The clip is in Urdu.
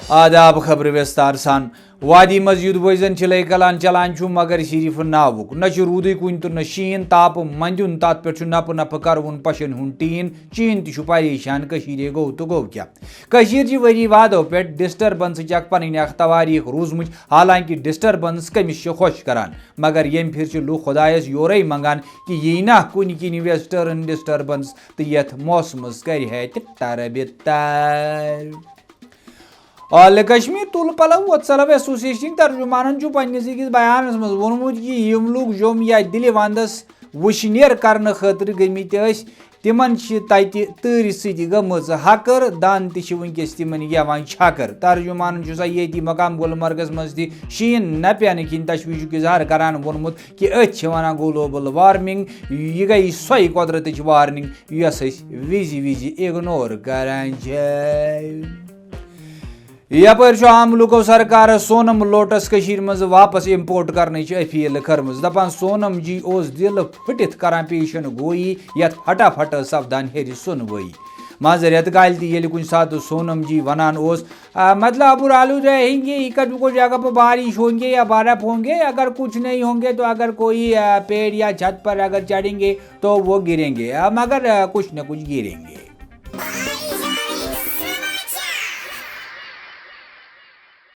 آداب خبر وستار سان وادی مسجد بوزن چلے کلان چلان مگر صرف ناوک نہ رودی کن تو نہ شین تاپ مندن تات پہ نپ نپ کرون پشن ہن ٹین چین تہ پریشان گو تو گو کیا وری وادو پہ ڈسٹربنس اک پن اخ تواریخ روزمت حالانکہ ڈسٹربنس کمس خوش کران مگر یم پھر لوگ خدایس یورے منگان کہ یہ نا کن کن ویسٹرن ڈسٹربنس تو یت موسمس کر کشمیر تل پلو وتسلو ایسوسیشن ترجمان پنس أکس بیانس مز وونمت کہ یم لوگ جوم یا دلہِ ونٛدس وشنیر کرنے خاطر گمت تمن تتہ تۭرِ سۭتۍ گٔمٕژ ہکر دان تہ ونکس تمن یوان چھکر ترجمان سا یتی مقام گلمرگس مز تہ شین نہ پینہ کن تشویشک اظہار کران وونمت کہ اتھ ونان گلوبل وارمنگ یہ گئی سوے قدرتچ وارننگ یس وز اگنور کران یپر عام لوکو سرکار سونم لوٹس مز واپس امپورٹ کرنے اپیل کرمز دپان سونم جی اس دل پھٹت کران پیشن گوئی یت پھٹا پھٹا سپدان ہیری سنوئی ماضر رٮ۪تہٕ کالہِ تہِ ییٚلہِ کُنہِ ساتہٕ سونم جی ونان اوس مطلب ابر آلو رہیں گے اکٹ کو جگہ پر بارش ہوں گے یا برف ہوں گے اگر کچھ نہیں ہوں گے تو اگر کوئی پیڑ یا چھت پر اگر چڑھیں گے تو وہ گریں گے مگر کچھ نہ کچھ گریں گے